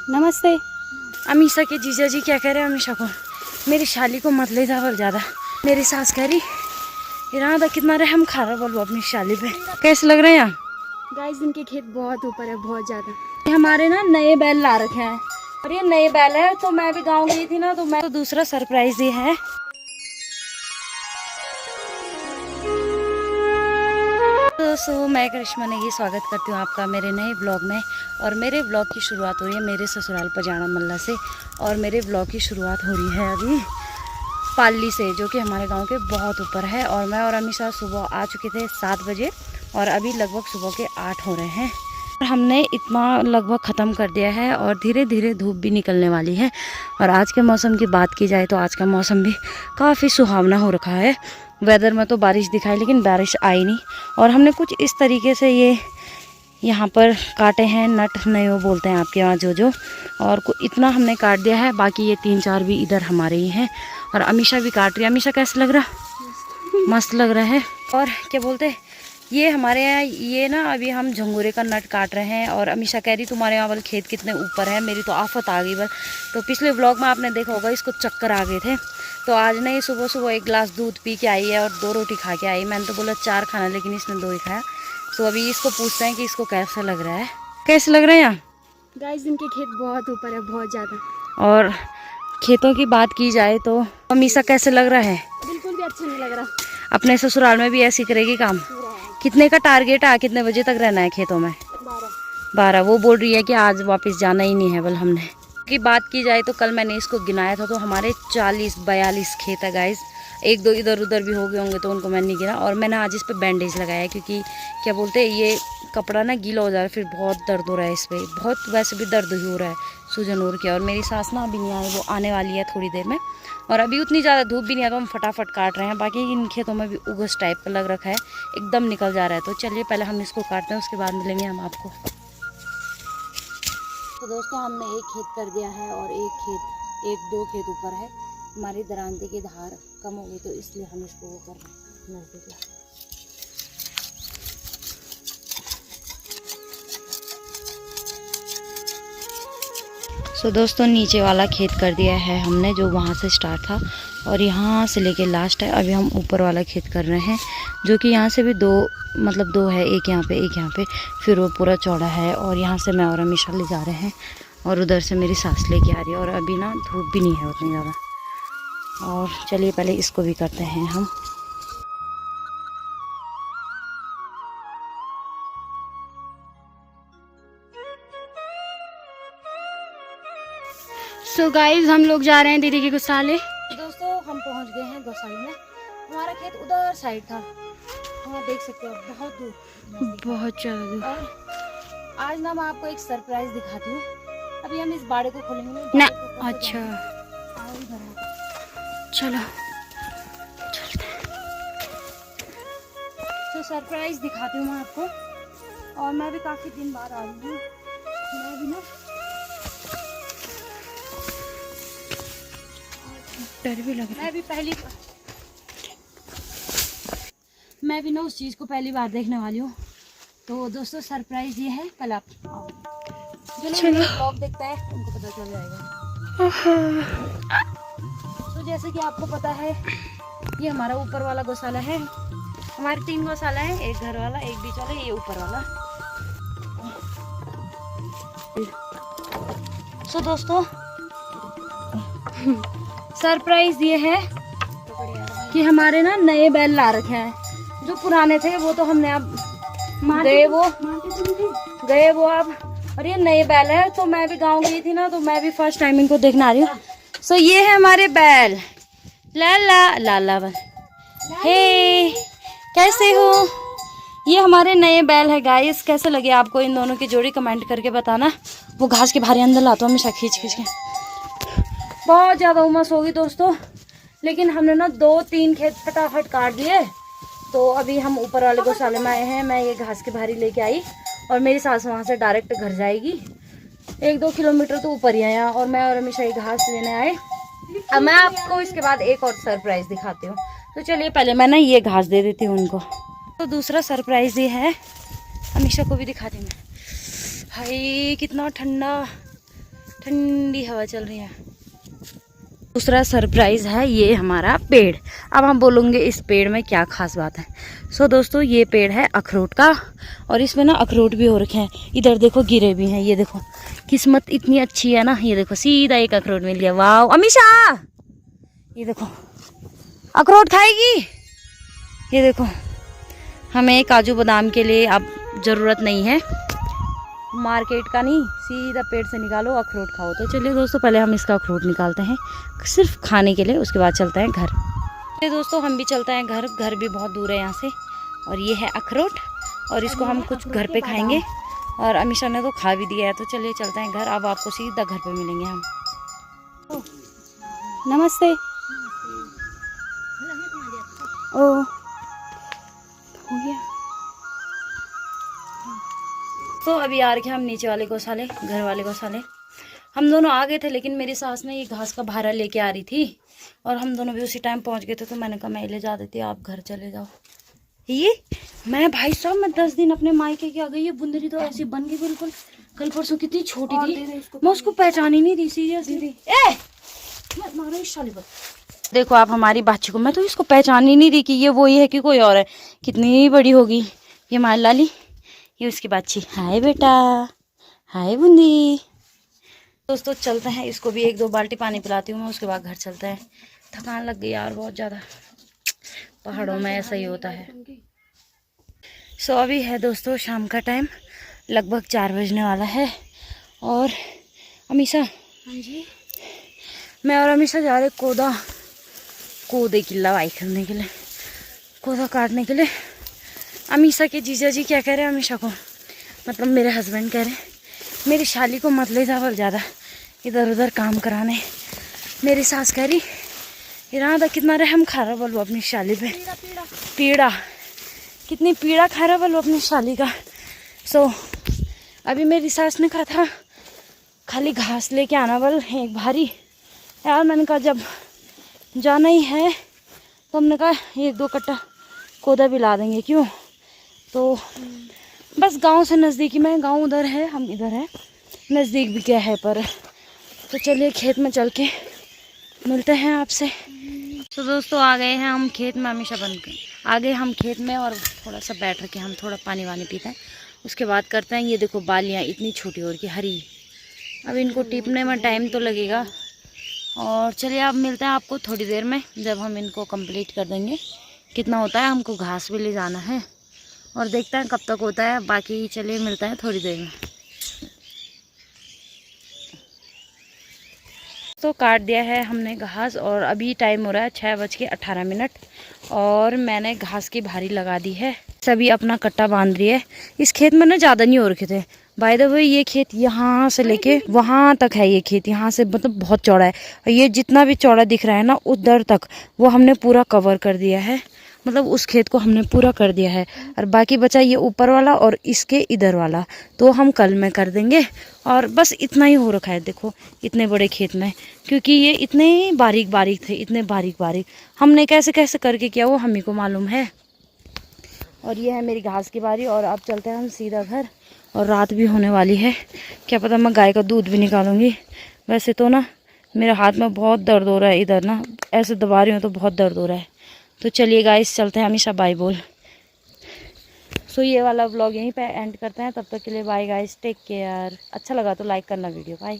नमस्ते। अमीषा के जीजा जी क्या कह रहे हैं अमीषा को, मेरी शाली को मत ले जा बोल ज़्यादा। मेरी सास कह रही इरादा कितना रहम खा रहा बोलो अपनी शाली पे। कैसे लग रहे हैं यहाँ? गाइस इनके खेत बहुत ऊपर है, बहुत ज़्यादा। ये हमारे ना नए बैल ला रखे हैं और ये नए बैल है। तो मैं भी गाँव गई थी ना, तो मैं तो दूसरा सरप्राइज ये है। दोस्तों मैं करिश्मा नेगी स्वागत करती हूँ आपका मेरे नए ब्लॉग में। और मेरे ब्लॉग की शुरुआत हो रही है मेरे ससुराल पजाना मल्ला से। और मेरे ब्लॉग की शुरुआत हो रही है अभी पाली से, जो कि हमारे गांव के बहुत ऊपर है। और मैं और अमीषा सुबह आ चुके थे 7 बजे और अभी लगभग सुबह के 8 हो रहे हैं। और हमने इतना लगभग ख़त्म कर दिया है और धीरे धीरे धूप भी निकलने वाली है। और आज के मौसम की बात की जाए तो आज का मौसम भी काफ़ी सुहावना हो रखा है। वेदर में तो बारिश दिखाई लेकिन बारिश आई नहीं। और हमने कुछ इस तरीके से ये यहाँ पर काटे हैं, नट नयो बोलते हैं आपके वहाँ जो और इतना हमने काट दिया है। बाकी ये 3-4 भी इधर हमारे ही हैं। और अमीषा भी काट रही है। अमीषा कैसा लग रहा? मस्त लग रहा है। और क्या बोलते हैं ये हमारे यहाँ ये ना अभी हम झंगोरे का नट काट रहे हैं। और अमीषा कह रही तुम्हारे यहाँ वाले खेत कितने ऊपर है, मेरी तो आफत आ गई बस। तो पिछले व्लॉग में आपने देखा होगा इसको चक्कर आ गए थे। तो आज नहीं सुबह सुबह 1 गिलास दूध पी के आई है और 2 रोटी खा के आई। मैंने तो बोला 4 खाना, लेकिन इसने 2 ही खाया। तो अभी इसको पूछते हैं कि इसको कैसा लग रहा है। कैसे लग रहा है यहाँ? गाइस इनके खेत बहुत ऊपर है, बहुत ज़्यादा। और खेतों की बात की जाए तो अमीषा कैसे लग रहा है? बिल्कुल भी अच्छा नहीं लग रहा। अपने ससुराल में भी ऐसी करेगी काम? कितने का टारगेट है, कितने बजे तक रहना है खेतों में? 12। वो बोल रही है कि आज वापस जाना ही नहीं है। बल हमने की बात की जाए तो कल मैंने इसको गिनाया था तो हमारे 40-42 खेत है गाइस। 1-2 इधर उधर भी हो गए होंगे तो उनको मैंने नहीं गिना। और मैंने आज इस पे बैंडेज लगाया क्योंकि क्या बोलते हैं ये कपड़ा ना गीला हो जा रहा है, फिर बहुत दर्द हो रहा है इस पर। बहुत वैसे भी दर्द ही हो रहा है, सूजन हो रही है। और मेरी सास ना अभी नहीं आई, वो आने वाली है थोड़ी देर में। और अभी उतनी ज़्यादा धूप भी नहीं है तो हम फटाफट काट रहे हैं। बाकी इन खेतों में भी उगस टाइप का लग रखा है, एकदम निकल जा रहा है। तो चलिए पहले हम इसको काटते हैं, उसके बाद मिलेंगे हम आपको। तो दोस्तों हमने एक खेत कर दिया है और 1-2 खेत ऊपर है। हमारी दरांती की धार कम हो गई तो इसलिए हम इसको वो कर रहे हैं नजदीक। सो दोस्तों नीचे वाला खेत कर दिया है हमने, जो वहाँ से स्टार्ट था और यहाँ से लेके लास्ट है। अभी हम ऊपर वाला खेत कर रहे हैं, जो कि यहाँ से भी 2 है, एक यहाँ पे एक यहाँ पे, फिर वो पूरा चौड़ा है। और यहाँ से मैं और अमीषा ले जा रहे हैं और उधर से मेरी सास लेके आ रही है। और अभी ना धूप भी नहीं है उतनी ज़्यादा। और चलिए पहले इसको भी करते हैं हम। सो गाइस हम लोग जा रहे हैं दीदी के गौशाले। दोस्तों हम पहुंच गए हैं गौशाले में। हमारा खेत उधर साइड था, वहाँ देख सकते हो, बहुत दूर, बहुत ज़्यादा दूर। और आज ना मैं आपको एक सरप्राइज दिखाती हूँ। अभी हम इस बाड़े को खोलेंगे ना। अच्छा चलो चलते हैं। तो सरप्राइज दिखाती हूँ मैं आपको। और मैं भी काफ़ी दिन बाद आ रही हूँ। मैं भी ना डर भी लग रहा है। मैं भी ना उस चीज़ को पहली बार देखने वाली हूँ। तो दोस्तों सरप्राइज ये है, कल आप जो ब्लॉग देखता है उनको पता चल जाएगा। तो जैसे कि आपको पता है ये हमारा ऊपर वाला गौशाला है। हमारे 3 गौशाला है, एक घर वाला, एक बीच वाला, ये ऊपर वाला। सो दोस्तों सरप्राइज ये है कि हमारे ना नए बैल ला रखे हैं। जो पुराने थे वो तो हमने अब गए वो अब। और ये नए बैल है। तो मैं भी गांव गई थी ना, तो मैं भी फर्स्ट टाइम इनको देखने आ रही हूँ। सो ये है हमारे बैल। लाला लाला बल हे, कैसे हो? ये हमारे नए बैल है गाइस। कैसे लगे आपको इन दोनों की जोड़ी, कमेंट करके बताना। वो घास के भारी अंदर लाता हूँ हमेशा खींच खींच के। बहुत ज़्यादा उमस होगी दोस्तों, लेकिन हमने ना 2-3 खेत फटाफट काट दिए। तो अभी हम ऊपर वाले गौशाले में आए हैं। मैं ये घास के भारी लेके आई और मेरी सास वहाँ से डायरेक्ट घर जाएगी। 1-2 किलोमीटर तो ऊपर ही है यहाँ। और मैं और हमेशा ये घास लेने आए। अब मैं आपको इसके बाद एक और सरप्राइज दिखाती हूँ। तो चलिए पहले मैं ना ये घास दे देती हूँ उनको। तो दूसरा सरप्राइज ये है, अमीषा को भी दिखाती हूँ मैं। हाय कितना ठंडा ठंडी हवा चल रही है। दूसरा सरप्राइज है ये हमारा पेड़। अब हम बोलेंगे इस पेड़ में क्या खास बात है। सो दोस्तों, ये पेड़ है अखरोट का और इसमें ना अखरोट भी हो रखे हैं। इधर देखो गिरे भी हैं, ये देखो। किस्मत इतनी अच्छी है ना, ये देखो सीधा एक अखरोट मिल गया। वाह अमीशा, ये देखो अखरोट खाएगी। ये देखो, हमें काजू बादाम के लिए अब ज़रूरत नहीं है, मार्केट का नहीं, सीधा पेड़ से निकालो अखरोट खाओ। तो चलिए दोस्तों, पहले हम इसका अखरोट निकालते हैं सिर्फ खाने के लिए, उसके बाद चलते हैं घर। चलिए दोस्तों, हम भी चलते हैं घर। घर भी बहुत दूर है यहाँ से। और ये है अखरोट और इसको हम कुछ घर पे खाएंगे और अमीशा ने तो खा भी दिया है। तो चलिए चलते हैं घर। अब आपको सीधा घर पे मिलेंगे हम। नमस्ते। ओ हो गया। तो अभी आ रखे हम नीचे वाले गौशाले, घर वाले गौशाले। हम दोनों आ गए थे, लेकिन मेरी सास ने ये घास का भारा लेके आ रही थी और हम दोनों भी उसी टाइम पहुंच गए थे। तो मैंने कहा मैं ले जा देती, आप घर चले जाओ। ये मैं भाई साहब, मैं 10 दिन अपने मायके के आ गई। ये बुंदरी तो ऐसी बन गई बिल्कुल। कल परसों कितनी छोटी थी, मैं उसको पहचान ही नहीं दी। सीरियसली देखो आप हमारी बाची को, मैं तो इसको पहचान ही नहीं दी कि ये वही है कि कोई और है। कितनी बड़ी होगी ये मार लाली, ये उसकी बाची। हाय बेटा, हाय बूंदी। दोस्तों चलते हैं, इसको भी 1-2 बाल्टी पानी पिलाती हूँ मैं, उसके बाद घर चलते हैं। थकान लग गई यार बहुत ज़्यादा, पहाड़ों में ऐसा ही होता है। सो अभी है दोस्तों शाम का टाइम, लगभग 4 बजने वाला है। और अमीशा, हाँ जी, मैं और अमीशा जा रहे कोदे की लवाई करने के लिए, कोदा काटने के लिए। अमीशा के जीजा जी क्या कह रहे हैं अमीशा को, मतलब मेरे हस्बैंड कह रहे हैं मेरी शाली को मत ले जा बल ज़्यादा इधर उधर काम कराने। मेरी सास कह रही इरादा कितना रहम खा रहा बोलो अपनी शाली पे, पीड़ा कितनी पीड़ा खा रहा बोलो अपनी शाली का। सो अभी मेरी सास ने कहा था खाली घास लेके आना बल एक भारी। यार मैंने कहा जब जाना ही है तो हमने कहा 1-2 कट्टा कोदा भी ला देंगे, क्यों। तो बस गांव से नज़दीकी में, गांव उधर है हम इधर है, नज़दीक भी क्या है पर। तो चलिए खेत में चल के मिलते हैं आपसे। तो दोस्तों आ गए हैं हम खेत में, हमेशा बन के आ गए हम खेत में और थोड़ा सा बैठ के हम थोड़ा पानी वानी पीते हैं, उसके बाद करते हैं। ये देखो बालियाँ इतनी छोटी और की हरी, अब इनको टीपने में टाइम तो लगेगा। और चलिए अब मिलते हैं आपको थोड़ी देर में, जब हम इनको कंप्लीट कर देंगे। कितना होता है, हमको घास भी ले जाना है और देखते हैं कब तक होता है। बाकी चलिए मिलता है थोड़ी देर में। तो काट दिया है हमने घास और अभी टाइम हो रहा है 6:18 और मैंने घास की भारी लगा दी है। सभी अपना कट्टा बांध रही है। इस खेत में ना ज़्यादा नहीं हो रखे थे बाय द वे। ये खेत यहाँ से लेके वहाँ तक है, ये खेत यहाँ से मतलब बहुत चौड़ा है। और ये जितना भी चौड़ा दिख रहा है ना उधर तक वो हमने पूरा कवर कर दिया है, मतलब उस खेत को हमने पूरा कर दिया है। और बाकी बचा ये ऊपर वाला और इसके इधर वाला, तो हम कल में कर देंगे। और बस इतना ही हो रखा है देखो इतने बड़े खेत में, क्योंकि ये इतने बारीक बारीक थे, इतने बारीक बारीक हमने कैसे कैसे करके किया वो हम ही को मालूम है। और ये है मेरी घास की बारी और अब चलते हैं हम सीधा घर। और रात भी होने वाली है, क्या पता मैं गाय का दूध भी निकालूंगी। वैसे तो ना मेरे हाथ में बहुत दर्द हो रहा है, इधर ना ऐसे दबा रही हूँ तो बहुत दर्द हो रहा है। तो चलिए गाइस चलते हैं, हमेशा बाय बोल। सो ये वाला व्लॉग यहीं पे एंड करते हैं, तब तक के लिए बाय गाइस, टेक केयर। अच्छा लगा तो लाइक करना वीडियो, बाय।